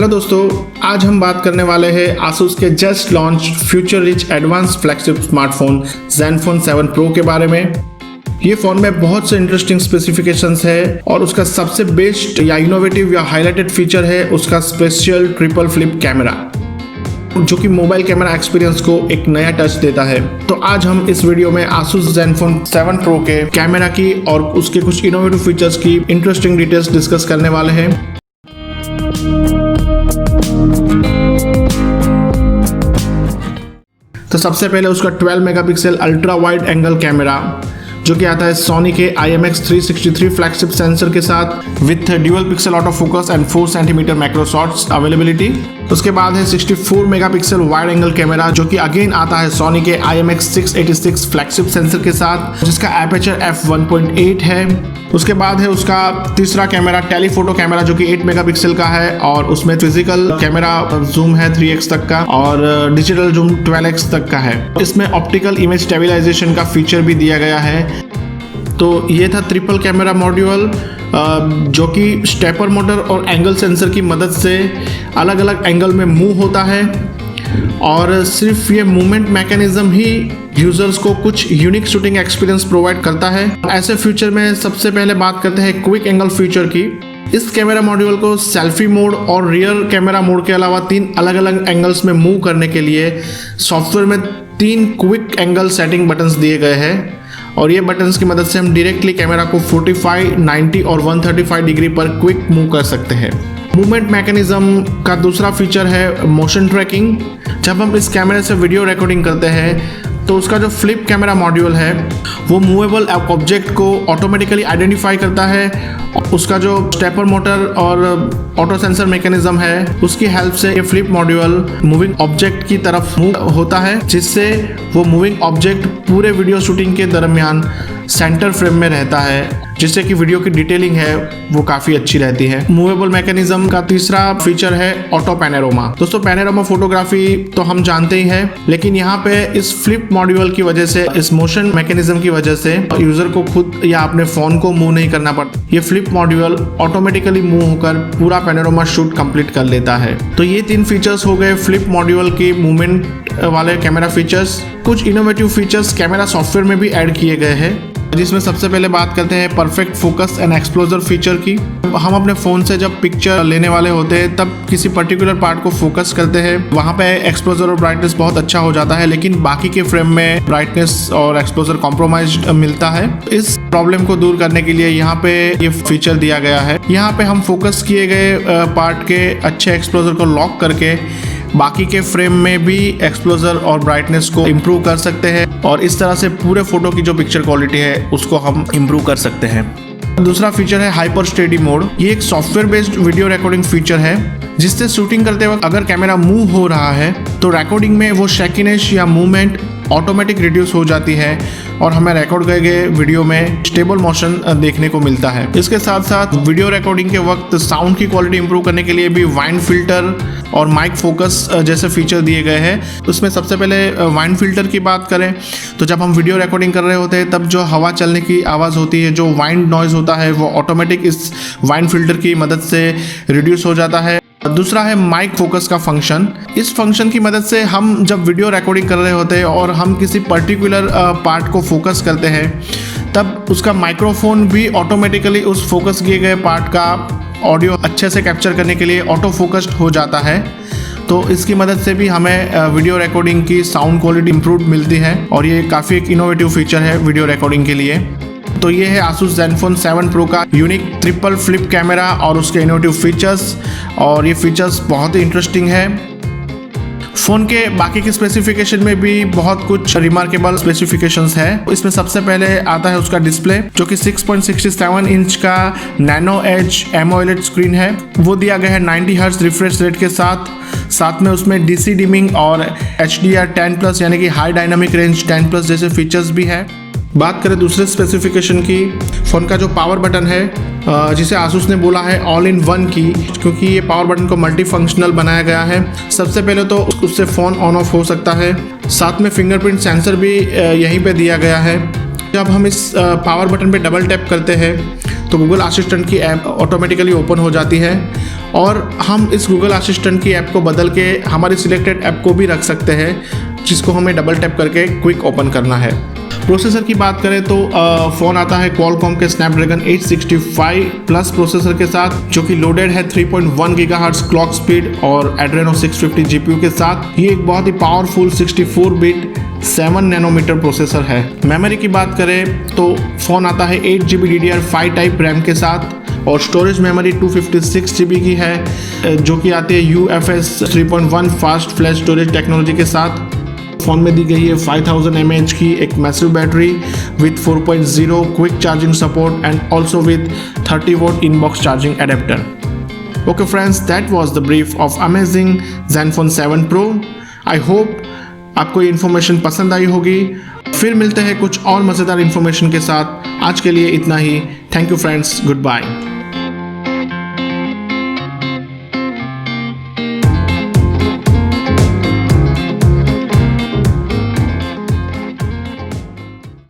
Hello दोस्तों, आज हम बात करने वाले हैं Asus के just launch future rich advance flagship smartphone Zenfone 7 Pro के बारे में। ये फ़ोन में बहुत से इंटरेस्टिंग स्पेसिफिकेशंस है और उसका सबसे बेस्ट या इनोवेटिव या हाईलाइटेड फीचर है उसका स्पेशल ट्रिपल फ्लिप कैमरा, जो कि मोबाइल कैमरा एक्सपीरियंस को एक नया टच देता है। तो आज हम इस वीडियो में Asus Zenfone 7 Pro के कैमरा की और उसके कुछ इनोवेटिव फीचर्स की इंटरेस्टिंग डिटेल्स डिस्कस करने वाले हैं। तो सबसे पहले उसका 12 megapixel ultra wide angle camera, जो कि आता है सोनी के IMX363 फ्लैगशिप सेंसर के साथ with dual pixel auto focus and 4 centimetre macro shots availability. उसके बाद है 64 मेगापिक्सल वाइड एंगल कैमरा, जो कि अगेन आता है सोनी के IMX686 फ्लैगशिप सेंसर के साथ, जिसका एपर्चर f1.8 है। उसके बाद है उसका तीसरा कैमरा टेलीफोटो कैमरा, जो कि 8 मेगापिक्सल का है और उसमें फिजिकल कैमरा जूम है 3x तक का और डिजिटल जूम 12x तक का है। इसमें ऑप्टिकल इमेज स्टेबलाइजेशन का फीचर भी दिया गया है। तो ये था ट्रिपल कैमरा मॉड्यूल, जो कि स्टेपर मोटर और एंगल सेंसर की मदद से अलग अलग एंगल में मूव होता है और सिर्फ ये मूवमेंट मैकेनिज्म ही यूजर्स को कुछ यूनिक शूटिंग एक्सपीरियंस प्रोवाइड करता है। ऐसे फीचर में सबसे पहले बात करते हैं क्विक एंगल फीचर की। इस कैमरा मॉड्यूल को सेल्फी मोड और रियर कैमरा मोड के अलावा 3 अलग अलग एंगल्स में मूव करने के लिए सॉफ्टवेयर में 3 क्विक एंगल सेटिंग बटन्स दिए गए हैं और ये बटन्स की मदद से हम डायरेक्टली कैमरा को 45, 90 और 135 डिग्री पर क्विक मूव कर सकते हैं। मूवमेंट मैकेनिज्म का दूसरा फीचर है मोशन ट्रैकिंग। जब हम इस कैमरे से वीडियो रिकॉर्डिंग करते हैं तो उसका जो फ्लिप कैमरा मॉड्यूल है वो मूवेबल ऑब्जेक्ट को ऑटोमेटिकली आइडेंटिफाई करता है। उसका जो स्टेपर मोटर और ऑटो सेंसर मैकेनिज्म है उसकी हेल्प से ये फ्लिप मॉड्यूल मूविंग ऑब्जेक्ट की तरफ मूव होता है, जिससे वो मूविंग ऑब्जेक्ट पूरे वीडियो शूटिंग के दरमियान सेंटर फ्रेम में रहता है, जिससे कि वीडियो की डिटेलिंग है वो काफ़ी अच्छी रहती है। मूवेबल मैकेनिज्म का तीसरा फीचर है ऑटो पैनोरामा। दोस्तों, पैनोरामा फोटोग्राफी तो हम जानते ही हैं, लेकिन यहाँ पे इस फ्लिप मॉड्यूल की वजह से, इस मोशन मैकेनिज्म की वजह से यूजर को खुद या अपने फ़ोन को मूव नहीं करना पड़ता। ये फ्लिप मॉड्यूल ऑटोमेटिकली मूव होकर पूरा पैनोरामा शूट कंप्लीट कर लेता है। तो ये 3 फीचर्स हो गए फ्लिप मॉड्यूल के मूवमेंट वाले कैमरा फीचर्स। कुछ इनोवेटिव फीचर्स कैमरा सॉफ्टवेयर में भी ऐड किए गए हैं, जिसमें सबसे पहले बात करते हैं perfect focus and exposure feature की। हम अपने फ़ोन से जब पिक्चर लेने वाले होते हैं तब किसी पर्टिकुलर पार्ट को फोकस करते हैं, वहाँ पे एक्सपोजर और ब्राइटनेस बहुत अच्छा हो जाता है, लेकिन बाकी के फ्रेम में ब्राइटनेस और एक्सपोजर कॉम्प्रोमाइज मिलता है। इस प्रॉब्लम को दूर करने के लिए यहाँ पे ये फीचर दिया गया है। यहाँ पे हम फोकस किए गए पार्ट के अच्छे एक्सपोजर को लॉक करके बाकी के फ्रेम में भी एक्सपोजर और ब्राइटनेस को इम्प्रूव कर सकते हैं और इस तरह से पूरे फोटो की जो पिक्चर क्वालिटी है उसको हम इम्प्रूव कर सकते हैं। दूसरा फीचर है हाइपर स्टेडी मोड। ये एक software based video recording feature है, जिससे शूटिंग करते वक्त अगर कैमरा मूव हो रहा है तो रिकॉर्डिंग में वो शेकिनेस या मूवमेंट ऑटोमेटिक रिड्यूस हो जाती है और हमें रिकॉर्ड किए गए वीडियो में स्टेबल मोशन देखने को मिलता है। इसके साथ साथ वीडियो रिकॉर्डिंग के वक्त साउंड की क्वालिटी इंप्रूव करने के लिए भी वाइंड फिल्टर और माइक फोकस जैसे फीचर दिए गए हैं। उसमें सबसे पहले वाइंड फिल्टर की बात करें तो जब हम वीडियो रिकॉर्डिंग कर रहे होते हैं तब जो हवा चलने की आवाज़ होती है, जो वाइंड नॉइज़ होता है, वो ऑटोमेटिक इस वाइंड फिल्टर की मदद से रिड्यूस हो जाता है। दूसरा है माइक फोकस का फंक्शन। इस फंक्शन की मदद से हम जब वीडियो रिकॉर्डिंग कर रहे होते हैं और हम किसी पर्टिकुलर पार्ट को फोकस करते हैं तब उसका माइक्रोफोन भी ऑटोमेटिकली उस फोकस किए गए पार्ट का ऑडियो अच्छे से कैप्चर करने के लिए ऑटो फोकस्ड हो जाता है। तो इसकी मदद से भी हमें वीडियो रिकॉर्डिंग की साउंड क्वालिटी इंप्रूव मिलती है और ये काफ़ी एक इनोवेटिव फीचर है वीडियो रिकॉर्डिंग के लिए। तो ये है Asus Zenfone 7 Pro का यूनिक ट्रिपल फ्लिप कैमरा और उसके इनोवेटिव फीचर्स, और ये फीचर्स बहुत ही इंटरेस्टिंग है। फ़ोन के बाकी के स्पेसिफिकेशन में भी बहुत कुछ रिमार्केबल स्पेसिफिकेशंस है। इसमें सबसे पहले आता है उसका डिस्प्ले, जो कि 6.67 इंच का नैनो एज एमोलेड स्क्रीन है। वो दिया गया है 90 हर्ट्ज रिफ्रेश रेट के साथ में उसमें DC डिमिंग और HDR 10+ यानी कि हाई डायनामिक रेंज 10+ जैसे फीचर्स भी है। बात करें दूसरे स्पेसिफिकेशन की, फ़ोन का जो पावर बटन है जिसे Asus ने बोला है ऑल इन वन की, क्योंकि ये पावर बटन को मल्टी फंक्शनल बनाया गया है। सबसे पहले तो उससे फ़ोन ऑन ऑफ हो सकता है, साथ में फिंगरप्रिंट सेंसर भी यहीं पे दिया गया है। जब हम इस पावर बटन पे डबल टैप करते हैं तो गूगल असिस्टेंट की ऐप ऑटोमेटिकली ओपन हो जाती है और हम इस गूगल असिस्टेंट की ऐप को बदल के हमारी सिलेक्टेड ऐप को भी रख सकते हैं, जिसको हमें डबल टैप करके क्विक ओपन करना है। प्रोसेसर की बात करें तो फ़ोन आता है क्वालकॉम के स्नैपड्रैगन 865 प्लस प्रोसेसर के साथ, जो कि लोडेड है 3.1 गीगाहर्ट्ज़ क्लॉक स्पीड और एड्रेनो 650 जीपीयू के साथ। ये एक बहुत ही पावरफुल 64 बिट 7 नैनोमीटर प्रोसेसर है। मेमोरी की बात करें तो फ़ोन आता है 8GB DDR5 टाइप रैम के साथ और स्टोरेज मेमोरी 256GB की है, जो कि आती है UFS 3.1 fast flash storage technology के साथ। फ़ोन में दी गई है 5000 mAh की एक massive battery with 4.0 quick charging support and also with 30 volt inbox charging adapter. Okay friends, that was the brief of amazing Zenfone 7 Pro. I hope आपको ये information पसंद आई होगी। फिर मिलते हैं कुछ और मज़ेदार इन्फॉर्मेशन के साथ। आज के लिए इतना ही। Thank you friends, good bye.